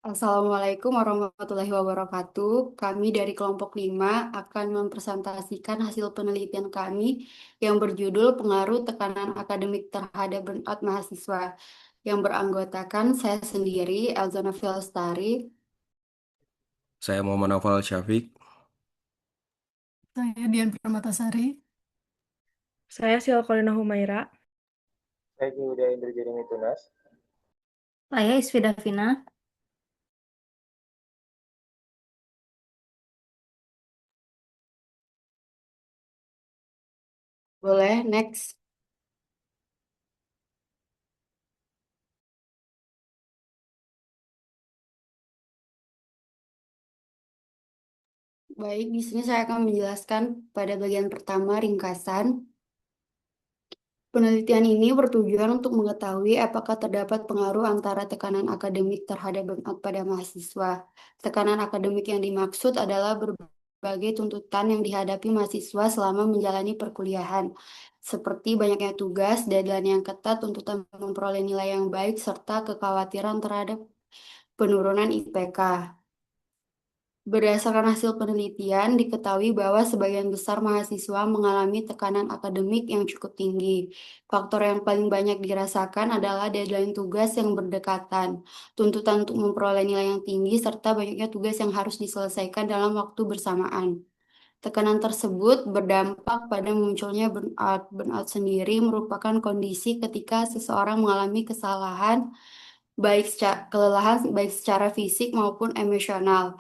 Assalamualaikum warahmatullahi wabarakatuh. Kami dari kelompok 5 akan mempresentasikan hasil penelitian kami yang berjudul Pengaruh Tekanan Akademik Terhadap Burnout Mahasiswa yang beranggotakan saya sendiri, Elzana Filastari. Saya Muhammad Naufal Syafiq. Saya Dian Permatasari. Saya Silkolina Humaira. Saya Yuda Indrajaya Mitunas. Saya Isfida Vina. Boleh, next. Baik, di sini saya akan menjelaskan pada bagian pertama ringkasan. Penelitian ini bertujuan untuk mengetahui apakah terdapat pengaruh antara tekanan akademik terhadap burnout pada mahasiswa. Tekanan akademik yang dimaksud adalah berbagai tuntutan yang dihadapi mahasiswa selama menjalani perkuliahan, seperti banyaknya tugas, deadline yang ketat, tuntutan memperoleh nilai yang baik, serta kekhawatiran terhadap penurunan IPK. Berdasarkan hasil penelitian, diketahui bahwa sebagian besar mahasiswa mengalami tekanan akademik yang cukup tinggi. Faktor yang paling banyak dirasakan adalah deadline tugas yang berdekatan, tuntutan untuk memperoleh nilai yang tinggi, serta banyaknya tugas yang harus diselesaikan dalam waktu bersamaan. Tekanan tersebut berdampak pada munculnya burnout. Burnout sendiri merupakan kondisi ketika seseorang mengalami kelelahan baik secara fisik maupun emosional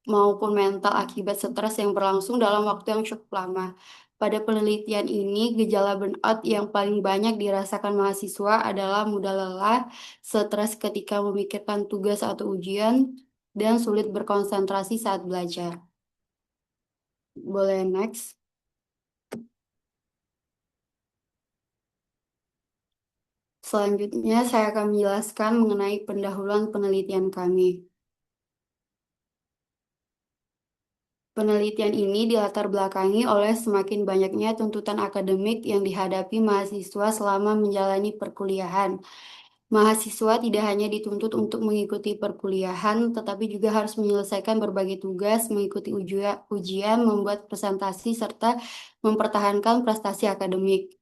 maupun mental akibat stres yang berlangsung dalam waktu yang cukup lama. Pada penelitian ini, gejala burnout yang paling banyak dirasakan mahasiswa adalah mudah lelah, stres ketika memikirkan tugas atau ujian, dan sulit berkonsentrasi saat belajar. Boleh next. Selanjutnya, saya akan menjelaskan mengenai pendahuluan penelitian kami. Penelitian ini dilatar belakangi oleh semakin banyaknya tuntutan akademik yang dihadapi mahasiswa selama menjalani perkuliahan. Mahasiswa tidak hanya dituntut untuk mengikuti perkuliahan, tetapi juga harus menyelesaikan berbagai tugas, mengikuti ujian, membuat presentasi, serta mempertahankan prestasi akademik.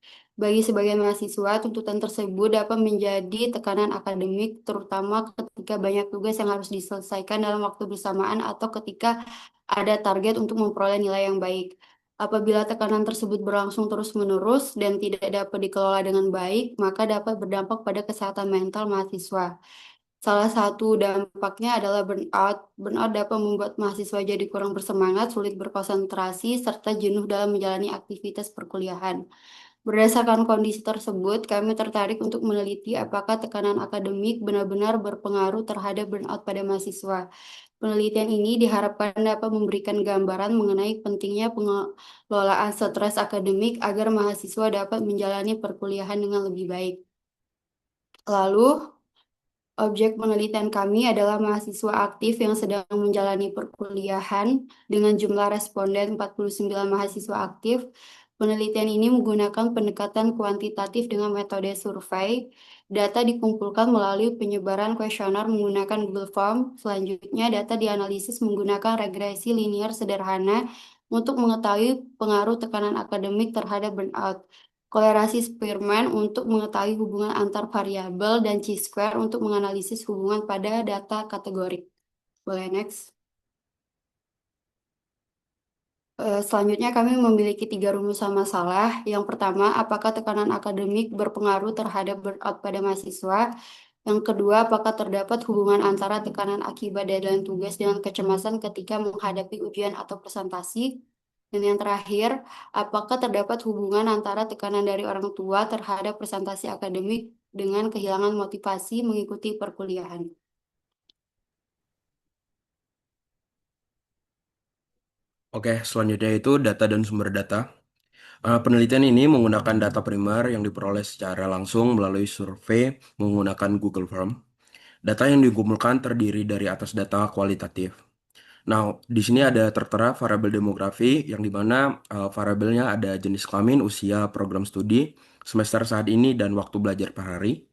Bagi sebagian mahasiswa, tuntutan tersebut dapat menjadi tekanan akademik, terutama ketika banyak tugas yang harus diselesaikan dalam waktu bersamaan atau ketika ada target untuk memperoleh nilai yang baik. Apabila tekanan tersebut berlangsung terus-menerus dan tidak dapat dikelola dengan baik, maka dapat berdampak pada kesehatan mental mahasiswa. Salah satu dampaknya adalah burnout. Burnout dapat membuat mahasiswa jadi kurang bersemangat, sulit berkonsentrasi, serta jenuh dalam menjalani aktivitas perkuliahan. Berdasarkan kondisi tersebut, kami tertarik untuk meneliti apakah tekanan akademik benar-benar berpengaruh terhadap burnout pada mahasiswa. Penelitian ini diharapkan dapat memberikan gambaran mengenai pentingnya pengelolaan stres akademik agar mahasiswa dapat menjalani perkuliahan dengan lebih baik. Lalu, objek penelitian kami adalah mahasiswa aktif yang sedang menjalani perkuliahan dengan jumlah responden 49 mahasiswa aktif. Penelitian ini menggunakan pendekatan kuantitatif dengan metode survei. Data dikumpulkan melalui penyebaran kuesioner menggunakan Google Form. Selanjutnya, data dianalisis menggunakan regresi linear sederhana untuk mengetahui pengaruh tekanan akademik terhadap burnout. Kolerasi Spearman untuk mengetahui hubungan antar variabel dan chi-square untuk menganalisis hubungan pada data kategorik. Boleh next. Selanjutnya kami memiliki 3 rumusan masalah. Yang pertama, apakah tekanan akademik berpengaruh terhadap burnout pada mahasiswa? Yang kedua, apakah terdapat hubungan antara tekanan akibat deadline tugas dengan kecemasan ketika menghadapi ujian atau presentasi? Dan yang terakhir, apakah terdapat hubungan antara tekanan dari orang tua terhadap presentasi akademik dengan kehilangan motivasi mengikuti perkuliahan? Oke, selanjutnya itu data dan sumber data. Penelitian ini menggunakan data primer yang diperoleh secara langsung melalui survei menggunakan Google Form. Data yang dikumpulkan terdiri dari atas data kualitatif. Nah, di sini ada tertera variabel demografi yang dimana variabelnya ada jenis kelamin, usia, program studi, semester saat ini, dan waktu belajar per hari.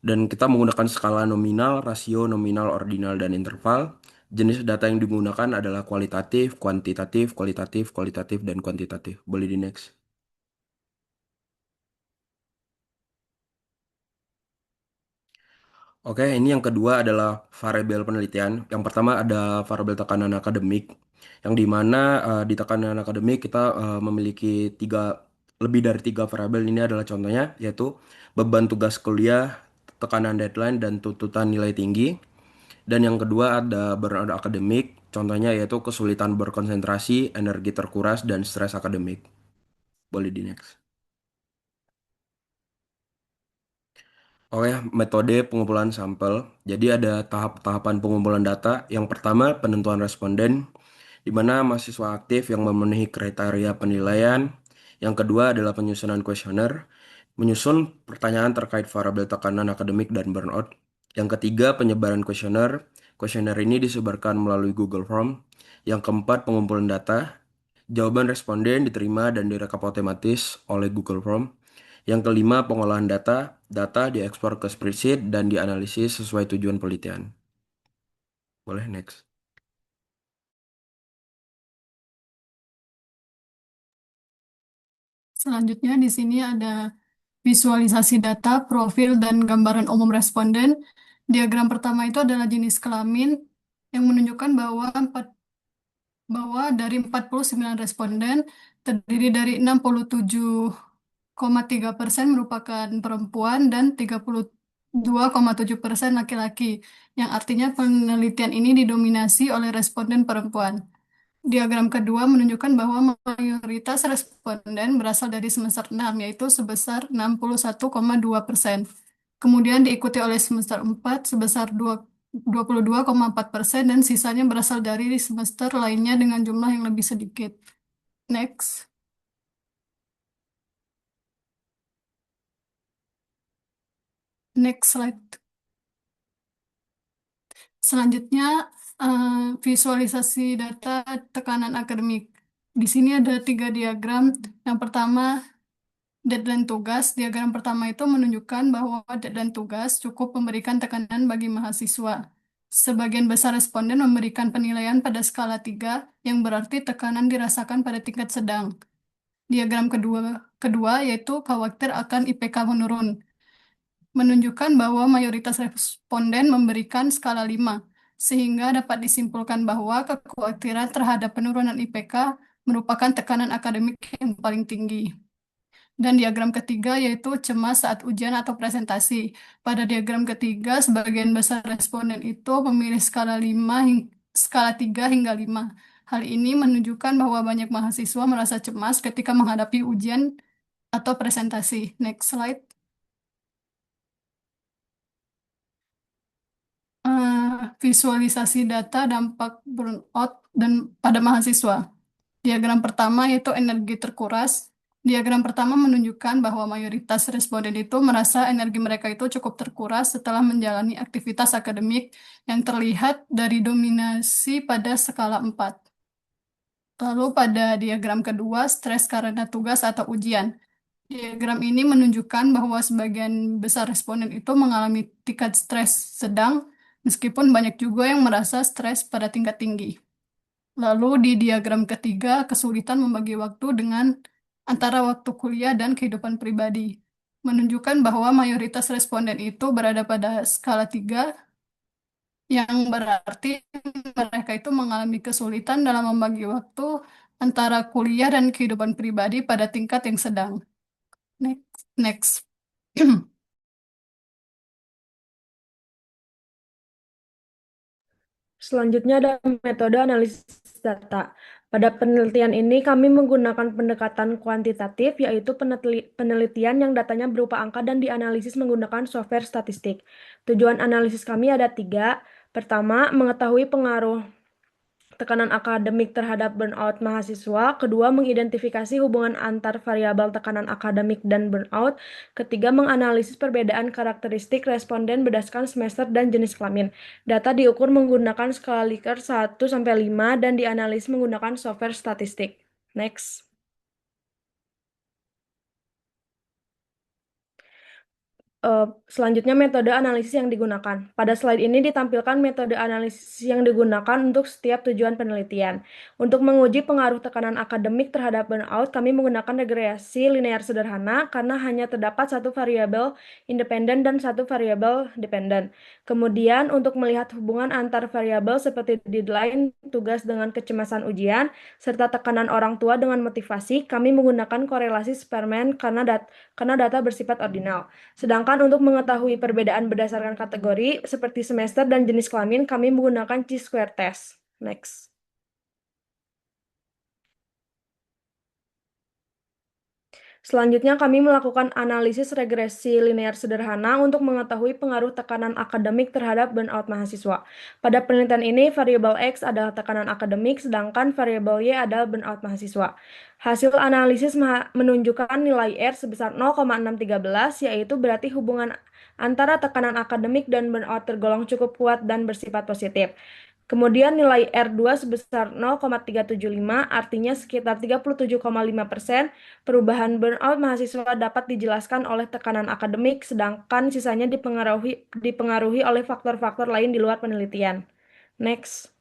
Dan kita menggunakan skala nominal, rasio, nominal, ordinal, dan interval. Jenis data yang digunakan adalah kualitatif, kuantitatif, kualitatif, kualitatif, dan kuantitatif. Boleh di next. Oke, ini yang kedua adalah variabel penelitian. Yang pertama ada variabel tekanan akademik, yang di mana di tekanan akademik kita memiliki lebih dari tiga variabel. Ini adalah contohnya, yaitu beban tugas kuliah, tekanan deadline, dan tuntutan nilai tinggi. Dan yang kedua ada burnout akademik, contohnya yaitu kesulitan berkonsentrasi, energi terkuras, dan stres akademik. Boleh di next. Oke, metode pengumpulan sampel. Jadi ada tahap-tahapan pengumpulan data. Yang pertama, penentuan responden, di mana mahasiswa aktif yang memenuhi kriteria penilaian. Yang kedua adalah penyusunan kuesioner, menyusun pertanyaan terkait variabel tekanan akademik dan burnout. Yang ketiga, penyebaran kuesioner. Kuesioner ini disebarkan melalui Google Form. Yang keempat, pengumpulan data. Jawaban responden diterima dan direkap otomatis oleh Google Form. Yang kelima, pengolahan data. Data diekspor ke spreadsheet dan dianalisis sesuai tujuan penelitian. Boleh next. Selanjutnya di sini ada visualisasi data, profil, dan gambaran umum responden. Diagram pertama itu adalah jenis kelamin yang menunjukkan bahwa dari 49 responden terdiri dari 67,3% merupakan perempuan dan 32,7% laki-laki, yang artinya penelitian ini didominasi oleh responden perempuan. Diagram kedua menunjukkan bahwa mayoritas responden berasal dari semester 6, yaitu sebesar 61,2%. Kemudian diikuti oleh semester 4 sebesar 22,4% dan sisanya berasal dari semester lainnya dengan jumlah yang lebih sedikit. Next. Next slide. Selanjutnya, visualisasi data tekanan akademik. Di sini ada 3 diagram. Yang pertama, deadline tugas. Diagram pertama itu menunjukkan bahwa deadline tugas cukup memberikan tekanan bagi mahasiswa. Sebagian besar responden memberikan penilaian pada skala 3, yang berarti tekanan dirasakan pada tingkat sedang. Diagram kedua yaitu khawatir akan IPK menurun, menunjukkan bahwa mayoritas responden memberikan skala 5, sehingga dapat disimpulkan bahwa kekhawatiran terhadap penurunan IPK merupakan tekanan akademik yang paling tinggi. Dan diagram ketiga yaitu cemas saat ujian atau presentasi. Pada diagram ketiga, sebagian besar responden itu memilih skala 3 hingga 5. Hal ini menunjukkan bahwa banyak mahasiswa merasa cemas ketika menghadapi ujian atau presentasi. Next slide. Visualisasi data dampak burnout dan pada mahasiswa. Diagram pertama yaitu energi terkuras. Diagram pertama menunjukkan bahwa mayoritas responden itu merasa energi mereka itu cukup terkuras setelah menjalani aktivitas akademik yang terlihat dari dominasi pada skala 4. Lalu pada diagram kedua, stres karena tugas atau ujian. Diagram ini menunjukkan bahwa sebagian besar responden itu mengalami tingkat stres sedang, meskipun banyak juga yang merasa stres pada tingkat tinggi. Lalu di diagram ketiga, kesulitan membagi waktu dengan antara waktu kuliah dan kehidupan pribadi. Menunjukkan bahwa mayoritas responden itu berada pada skala 3, yang berarti mereka itu mengalami kesulitan dalam membagi waktu antara kuliah dan kehidupan pribadi pada tingkat yang sedang. Next. Next. Selanjutnya ada metode analisis data. Pada penelitian ini kami menggunakan pendekatan kuantitatif, yaitu penelitian yang datanya berupa angka dan dianalisis menggunakan software statistik. Tujuan analisis kami ada 3. Pertama, mengetahui pengaruh tekanan akademik terhadap burnout mahasiswa. Kedua, mengidentifikasi hubungan antar variabel tekanan akademik dan burnout. Ketiga, menganalisis perbedaan karakteristik responden berdasarkan semester dan jenis kelamin. Data diukur menggunakan skala Likert 1-5 dan dianalisis menggunakan software statistik. Next. Selanjutnya metode analisis yang digunakan. Pada slide ini ditampilkan metode analisis yang digunakan untuk setiap tujuan penelitian. Untuk menguji pengaruh tekanan akademik terhadap burnout, kami menggunakan regresi linear sederhana karena hanya terdapat satu variabel independen dan satu variabel dependen. Kemudian untuk melihat hubungan antar variabel seperti deadline, tugas dengan kecemasan ujian, serta tekanan orang tua dengan motivasi, kami menggunakan korelasi Spearman karena data bersifat ordinal. Sedangkan untuk mengetahui perbedaan berdasarkan kategori seperti semester dan jenis kelamin, kami menggunakan chi-square test. Next. Selanjutnya, kami melakukan analisis regresi linear sederhana untuk mengetahui pengaruh tekanan akademik terhadap burnout mahasiswa. Pada penelitian ini, variabel X adalah tekanan akademik, sedangkan variabel Y adalah burnout mahasiswa. Hasil analisis menunjukkan nilai R sebesar 0,613, yaitu berarti hubungan antara tekanan akademik dan burnout tergolong cukup kuat dan bersifat positif. Kemudian nilai R2 sebesar 0,375, artinya sekitar 37,5%. Perubahan burnout mahasiswa dapat dijelaskan oleh tekanan akademik, sedangkan sisanya dipengaruhi oleh faktor-faktor lain di luar penelitian. Next.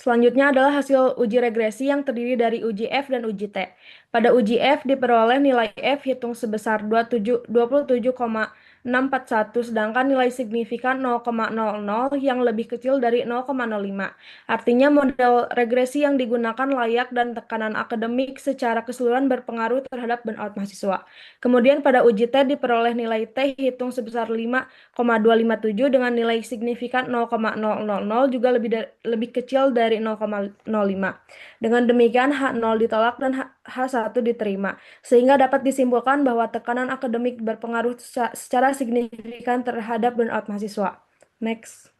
Selanjutnya adalah hasil uji regresi yang terdiri dari uji F dan uji T. Pada uji F diperoleh nilai F hitung sebesar 27,641, sedangkan nilai signifikan 0,00 yang lebih kecil dari 0,05. Artinya model regresi yang digunakan layak dan tekanan akademik secara keseluruhan berpengaruh terhadap burnout mahasiswa. Kemudian pada uji T diperoleh nilai T hitung sebesar 5,257 dengan nilai signifikan 0,000 juga lebih kecil dari 0,05. Dengan demikian H0 ditolak dan H1 diterima, sehingga dapat disimpulkan bahwa tekanan akademik berpengaruh secara signifikan terhadap burnout mahasiswa. Next.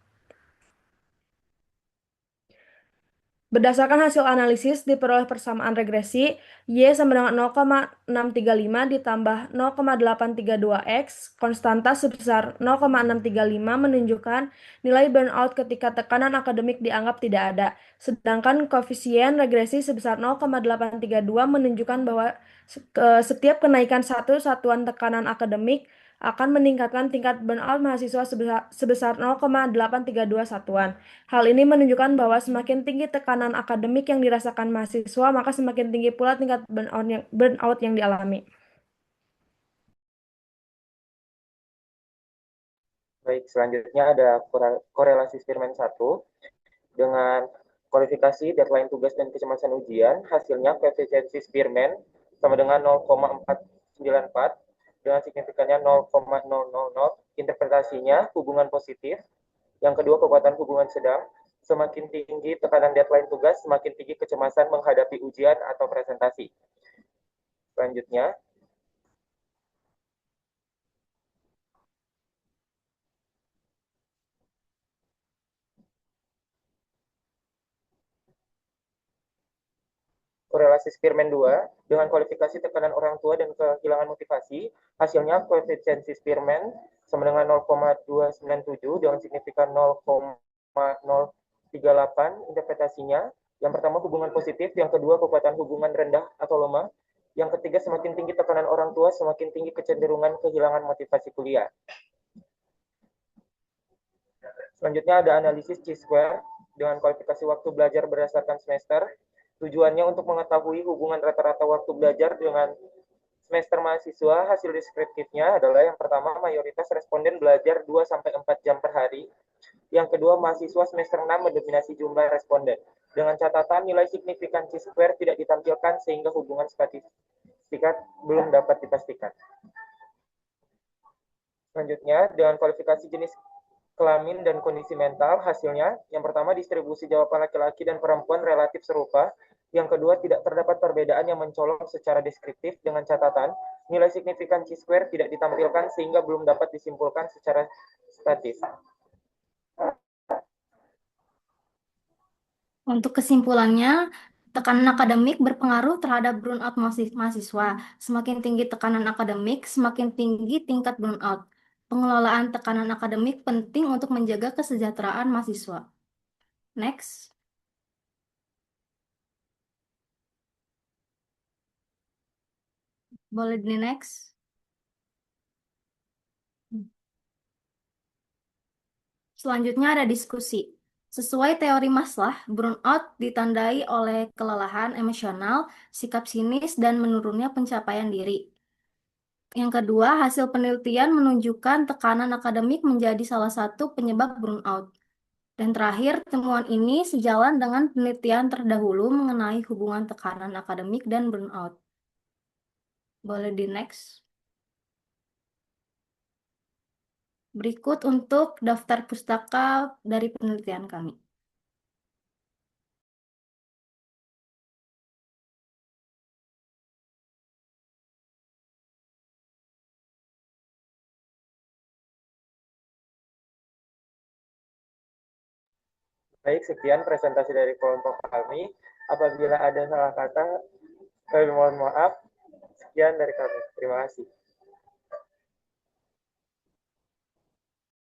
Berdasarkan hasil analisis, diperoleh persamaan regresi Y sama dengan 0,635 ditambah 0,832X, konstanta sebesar 0,635 menunjukkan nilai burnout ketika tekanan akademik dianggap tidak ada. Sedangkan koefisien regresi sebesar 0,832 menunjukkan bahwa setiap kenaikan satu satuan tekanan akademik akan meningkatkan tingkat burnout mahasiswa sebesar 0,832 satuan. Hal ini menunjukkan bahwa semakin tinggi tekanan akademik yang dirasakan mahasiswa, maka semakin tinggi pula tingkat burnout yang dialami. Baik, selanjutnya ada korelasi Spearman 1 dengan kualifikasi deadline tugas dan kecemasan ujian. Hasilnya koefisiensi Spearman sama dengan 0,494 dengan signifikannya 0,000. Interpretasinya hubungan positif. Yang kedua, kekuatan hubungan sedang. Semakin tinggi tekanan deadline tugas, semakin tinggi kecemasan menghadapi ujian atau presentasi. Selanjutnya, korelasi Spearman 2 dengan kualifikasi tekanan orang tua dan kehilangan motivasi. Hasilnya koefisiensi Spearman sama dengan 0,297 dengan signifikan 0,038. Interpretasinya, yang pertama hubungan positif, yang kedua kekuatan hubungan rendah atau lemah, yang ketiga semakin tinggi tekanan orang tua, semakin tinggi kecenderungan kehilangan motivasi kuliah. Selanjutnya ada analisis chi-square dengan kualifikasi waktu belajar berdasarkan semester. Tujuannya untuk mengetahui hubungan rata-rata waktu belajar dengan semester mahasiswa. Hasil deskriptifnya adalah yang pertama, mayoritas responden belajar 2-4 jam per hari. Yang kedua, mahasiswa semester 6 mendominasi jumlah responden. Dengan catatan nilai signifikan chi-square tidak ditampilkan sehingga hubungan statistika belum dapat dipastikan. Selanjutnya, dengan kualifikasi jenis kelamin dan kondisi mental, hasilnya yang pertama distribusi jawaban laki-laki dan perempuan relatif serupa. Yang kedua, tidak terdapat perbedaan yang mencolok secara deskriptif. Dengan catatan nilai signifikan chi-square tidak ditampilkan sehingga belum dapat disimpulkan secara statis. Untuk kesimpulannya, tekanan akademik berpengaruh terhadap burnout mahasiswa. Semakin tinggi tekanan akademik, semakin tinggi tingkat burnout. Pengelolaan tekanan akademik penting untuk menjaga kesejahteraan mahasiswa. Next. Boleh di next. Selanjutnya ada diskusi. Sesuai teori Maslow, burnout ditandai oleh kelelahan emosional, sikap sinis, dan menurunnya pencapaian diri. Yang kedua, hasil penelitian menunjukkan tekanan akademik menjadi salah satu penyebab burnout. Dan terakhir, temuan ini sejalan dengan penelitian terdahulu mengenai hubungan tekanan akademik dan burnout. Boleh di next. Berikut untuk daftar pustaka dari penelitian kami. Baik, sekian presentasi dari kelompok kami. Apabila ada salah kata, kami mohon maaf. Sekian dari kami. Terima kasih.